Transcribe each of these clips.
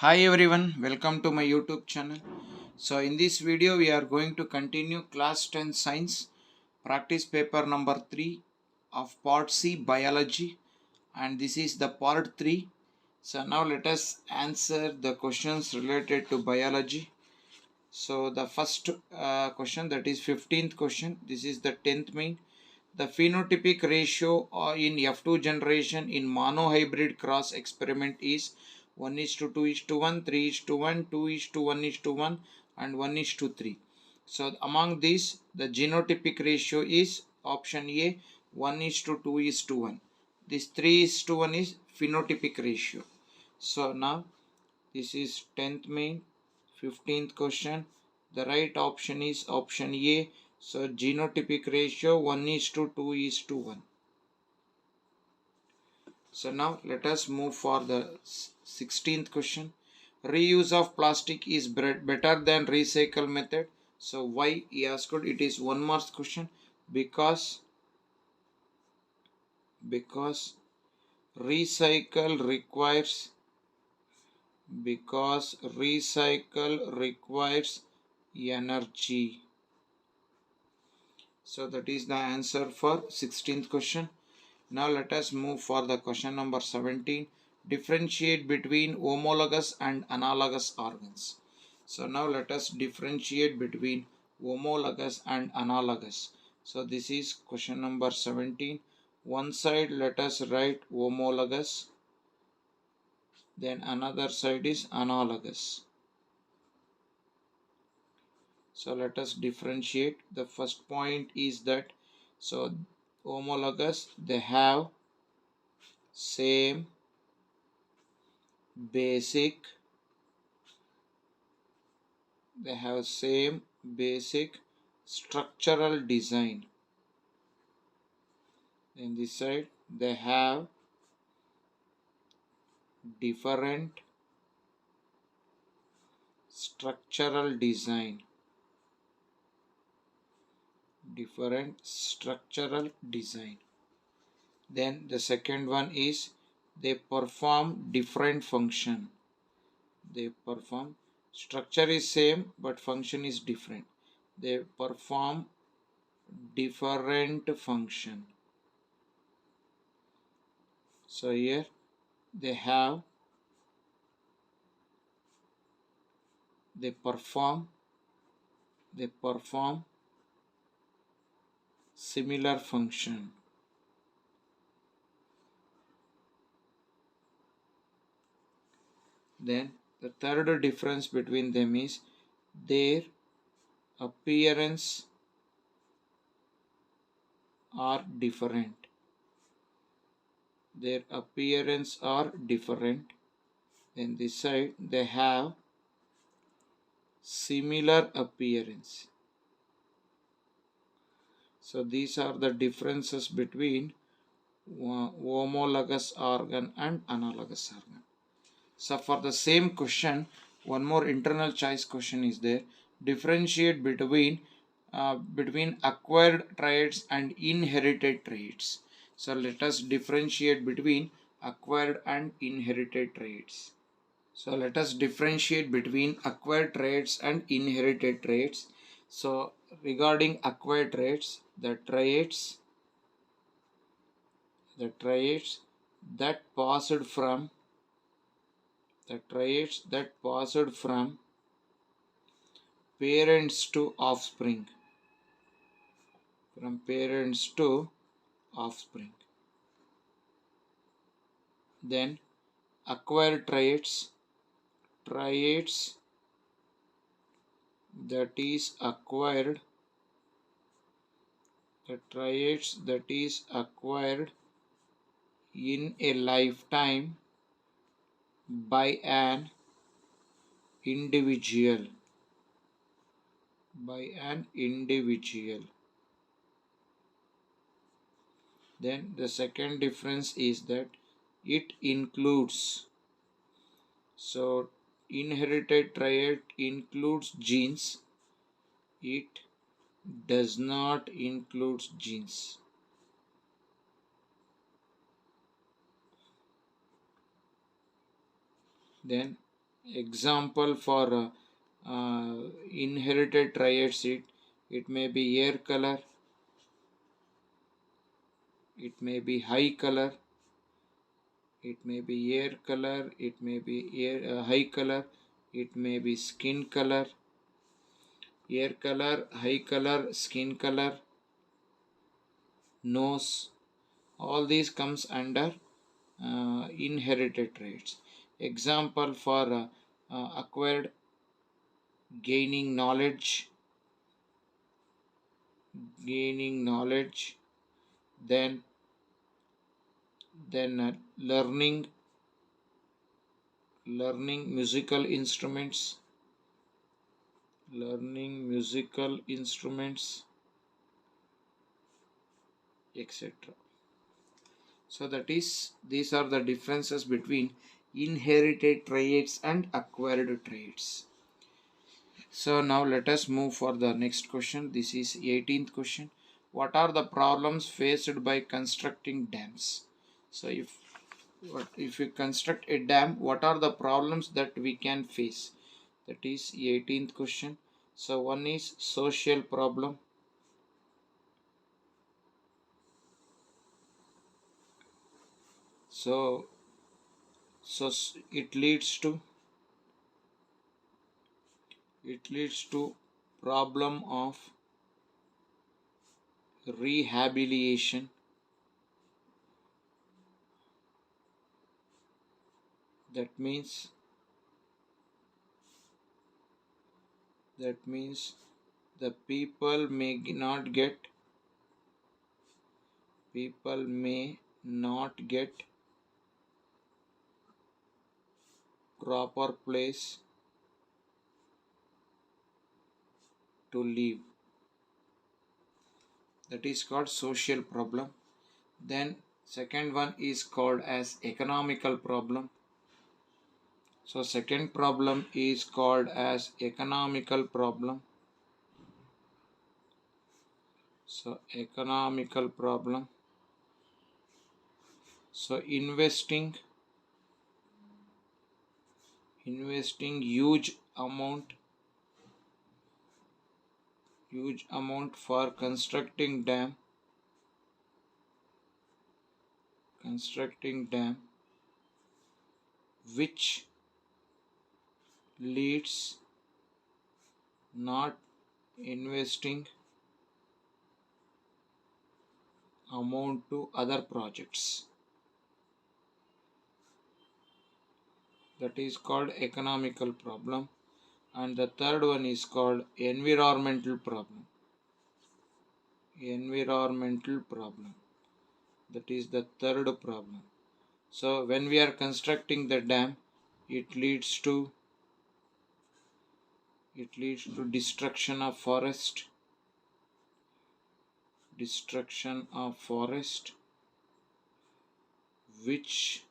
Hi everyone, welcome to my YouTube channel. So in this video we are going to continue class 10 science practice paper number 3 of part C biology, and this is the part 3. So now let us answer the questions related to biology. So the first question, that is 15th question, this is the 10th main. The phenotypic ratio in F2 generation in monohybrid cross experiment is 1 is to 2 is to 1, 3 is to 1, 2 is to 1 is to 1 and 1 is to 3. So among these the genotypic ratio is option A, 1 is to 2 is to 1. This 3 is to 1 is phenotypic ratio. So now this is 10th main, 15th question. The right option is option A. So genotypic ratio 1 is to 2 is to 1. So now let us move for the 16th question. Reuse of plastic is better than recycle method. So why he asked? It is 1 mark question because recycle requires energy. So that is the answer for 16th question. Now let us move for the question number 17. Differentiate between homologous and analogous organs. So now let us differentiate between homologous and analogous. So this is question number 17. One side let us write homologous, then another side is analogous. So let us differentiate. The first point is that homologous, they have same basic structural design. In this side they have different structural design. Then the second one is they perform different function. Structure is same but function is different. They perform different function. So here they perform similar function. Then the third difference between them is their appearance are different. Then this side they have similar appearance. So these are the differences between homologous organ and analogous organ. So for the same question, one more internal choice question is there. Differentiate between acquired traits and inherited traits. So let us differentiate between acquired and inherited traits. So let us differentiate between acquired traits and inherited traits. So regarding acquired traits, the traits that passed from parents to offspring. Then acquired traits that is acquired in a lifetime by an individual. Then the second difference is that it includes, so inherited trait includes genes, it does not include genes. Then Example for inherited traits, it may be air color, it may be high color, it may be air color, it may be high color, it may be skin color, air color, high color, skin color, nose. All these comes under inherited traits. Example for acquired, gaining knowledge, then learning musical instruments, etc. So these are the differences between inherited traits and acquired traits. So now let us move for the next question. This is 18th question. What are the problems faced by constructing dams? So if you construct a dam, what are the problems that we can face? That is 18th question. So one is social problem. So it leads to problem of rehabilitation. That means the people may not get proper place to live. That is called social problem. Then second one is called as economical problem. So second problem is called as economical problem. So economical problem. So investing huge amount for constructing dam which leads not investing amount to other projects. That is called economical problem. And the third one is called environmental problem. That is the third problem. So when we are constructing the dam, it leads to destruction of forest, which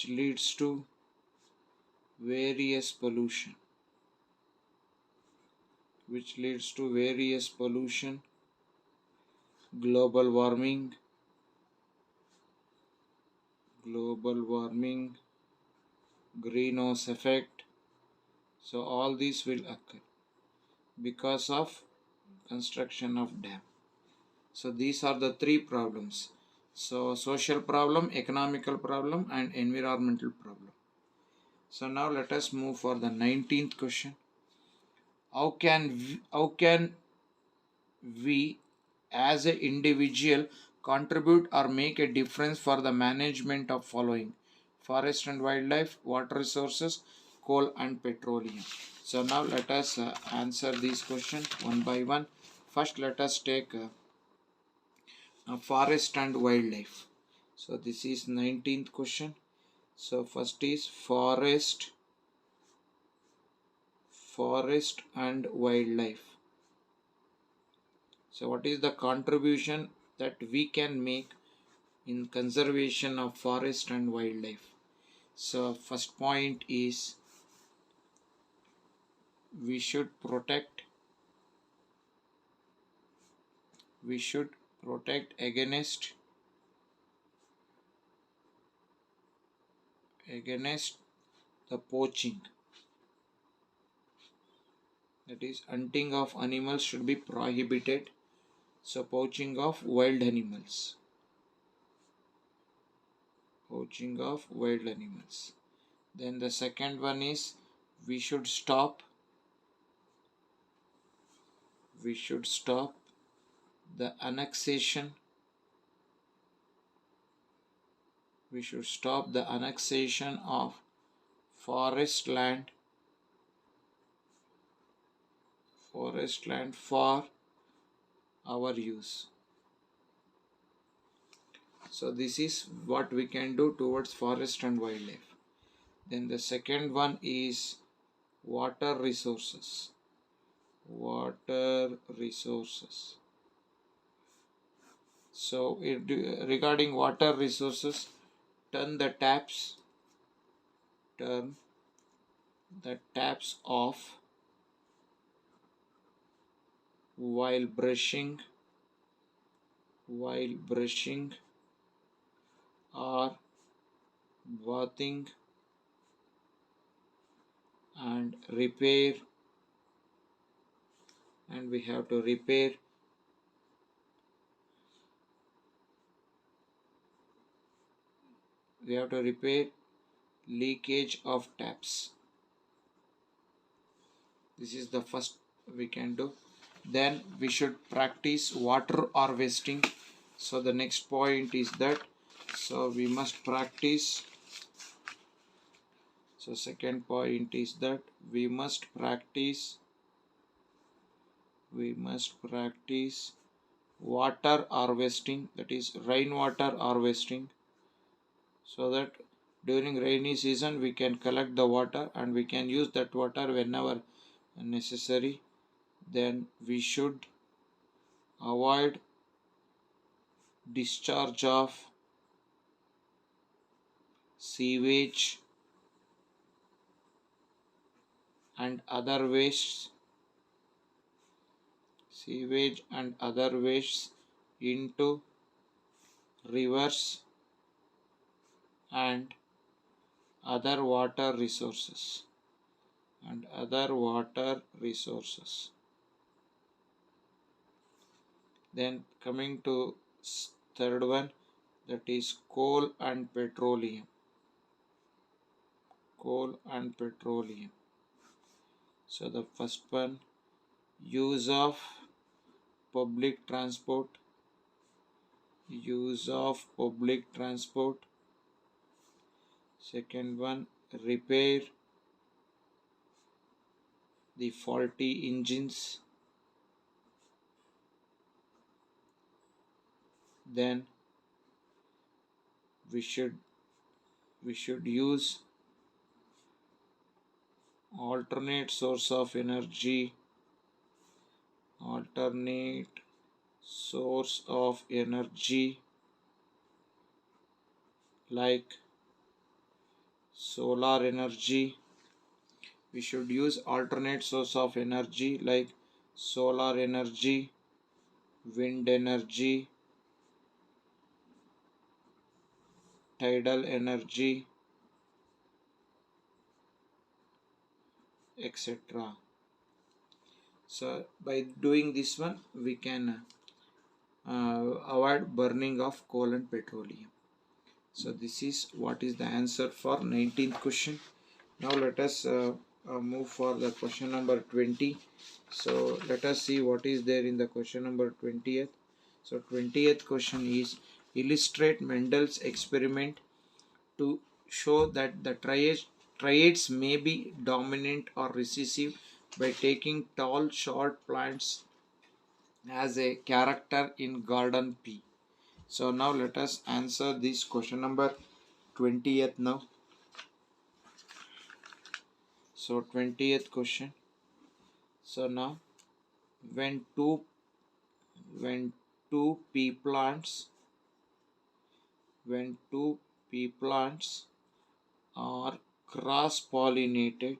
leads to various pollution, global warming, greenhouse effect. So all these will occur because of construction of dam. So these are the three problems. So social problem, economical problem, and environmental problem. So now let us move for the 19th question. How can we as an individual contribute or make a difference for the management of following: forest and wildlife, water resources, coal and petroleum? So now let us answer these questions one by one. First let us take forest and wildlife. So this is 19th question. So first is forest and wildlife. So what is the contribution that we can make in conservation of forest and wildlife? So first point is we should protect against the poaching. That is, hunting of animals should be prohibited. So poaching of wild animals. Poaching of wild animals. Then the second one is we should stop the annexation. We should stop the annexation of forest land for our use. So this is what we can do towards forest and wildlife. Then the second one is water resources. Water resources. So regarding water resources, turn the taps off while brushing or bathing, and we have to repair leakage of taps. This is the first we can do. Then we should practice water harvesting. So the next point is that we must practice. So second point is that we must practice water harvesting, that is rainwater harvesting, so that during rainy season we can collect the water and we can use that water whenever necessary. Then we should avoid discharge of sewage and other wastes into rivers and other water resources. Then coming to third one, that is coal and petroleum. So the first one, use of public transport. Second one, repair the faulty engines. Then we should use alternate source of energy like solar energy. We should use alternate source of energy like solar energy, wind energy, tidal energy, etc. So by doing this one we can avoid burning of coal and petroleum. So this is what is the answer for 19th question. Now let us move for the question number 20. So let us see what is there in the question number 20th. So 20th question is, illustrate Mendel's experiment to show that the triads may be dominant or recessive by taking tall short plants as a character in garden P. So now let us answer this question number 20th now. So 20th question. So now when two pea plants are cross pollinated,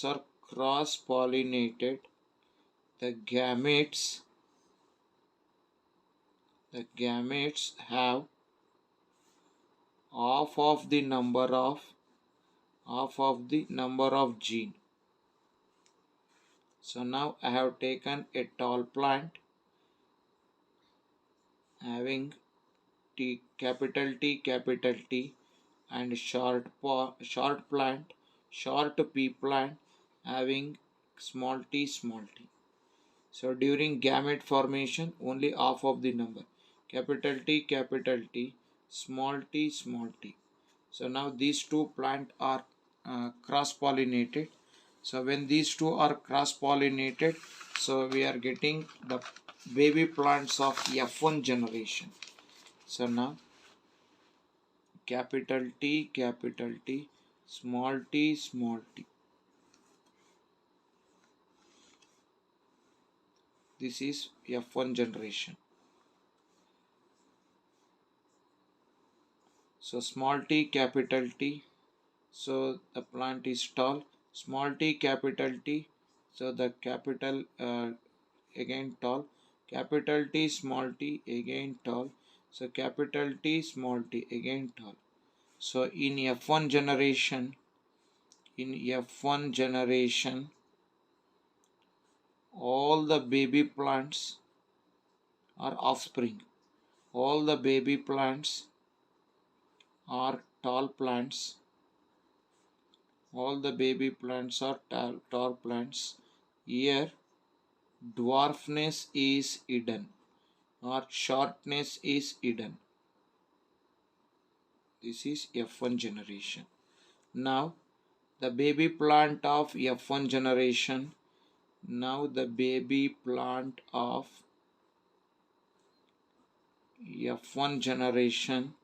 are cross pollinated, the gametes the gametes have half of the number of gene. So now I have taken a tall plant having capital T, and short plant, short p plant having small t. So during gamete formation, only half of the number, capital T, small t. So now these two plants are cross pollinated. So when these two are cross pollinated, so we are getting the baby plants of F1 generation. So now capital T, small t. This is F1 generation. So small t, capital T. So the plant is tall. Small t, capital T. So the capital again tall. Capital T, small t, again tall. So capital T, small t, again tall. So in F1 generation, all the baby plants are offspring. All the baby plants are tall plants. All the baby plants are tall plants. Here dwarfness is hidden or shortness is hidden. This is F1 generation. Now the baby plant of F1 generation. Now the baby plant of F1 generation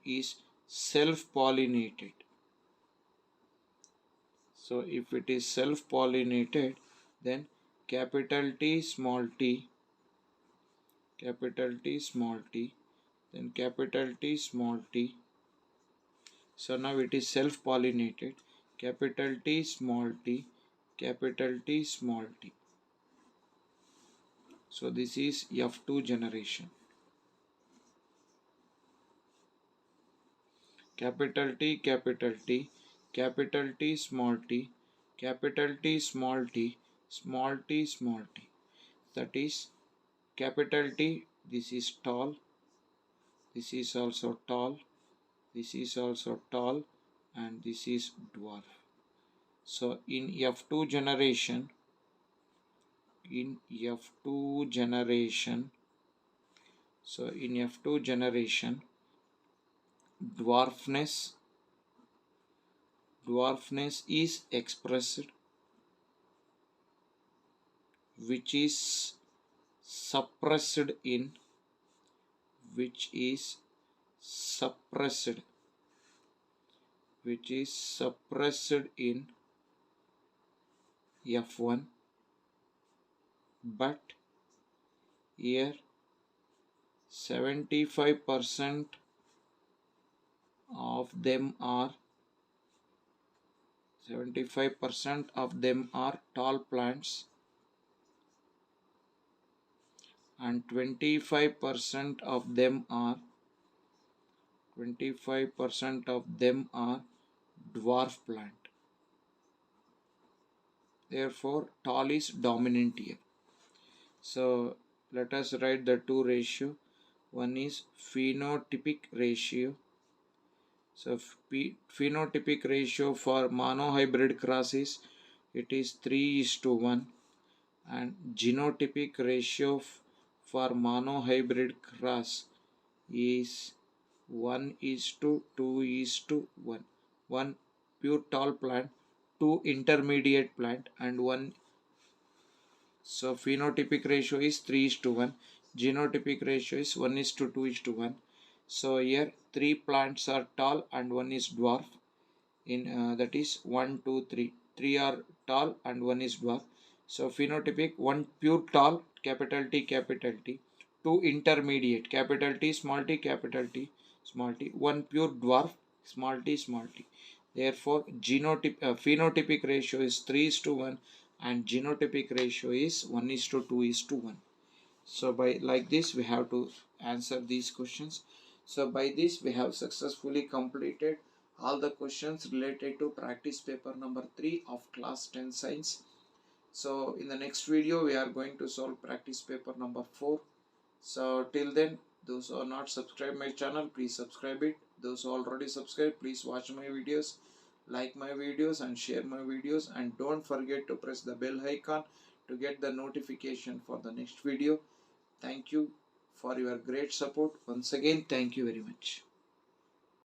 is self-pollinated. So if it is self-pollinated, then capital T, small t, capital T, small t, then capital T, small t. So now it is self-pollinated, capital T, small t, capital T, small t. So this is F2 generation. Capital T, capital T, capital T, small t, capital T, small t, small t, small t. That is capital T, this is tall, this is also tall, this is also tall, and this is dwarf. So in F2 generation, dwarfness is expressed, which is suppressed in F1, but here 75% of them are tall plants and 25% of them are dwarf plant. Therefore tall is dominant here. So let us write the two ratio. One is phenotypic ratio. So phenotypic ratio for monohybrid crosses, it is 3:1, and genotypic ratio for monohybrid cross is 1:2:1. One pure tall plant, two intermediate plant, and one. So phenotypic ratio is 3:1. Genotypic ratio is 1:2:1. So here three plants are tall and one is dwarf. That is 1, 2, 3. Three are tall and one is dwarf. So phenotypic, one pure tall, capital T, two intermediate, capital T, small t, capital T, small t, one pure dwarf, small t, small t. Therefore phenotypic ratio is 3:1 and genotypic ratio is 1:2:1. So by like this we have to answer these questions. So by this we have successfully completed all the questions related to practice paper number 3 of class 10 science. So in the next video we are going to solve practice paper number 4. So till then, those who are not subscribed my channel, please subscribe it. Those who already subscribed, please watch my videos, like my videos and share my videos, and don't forget to press the bell icon to get the notification for the next video. Thank you for your great support. Once again, thank you very much.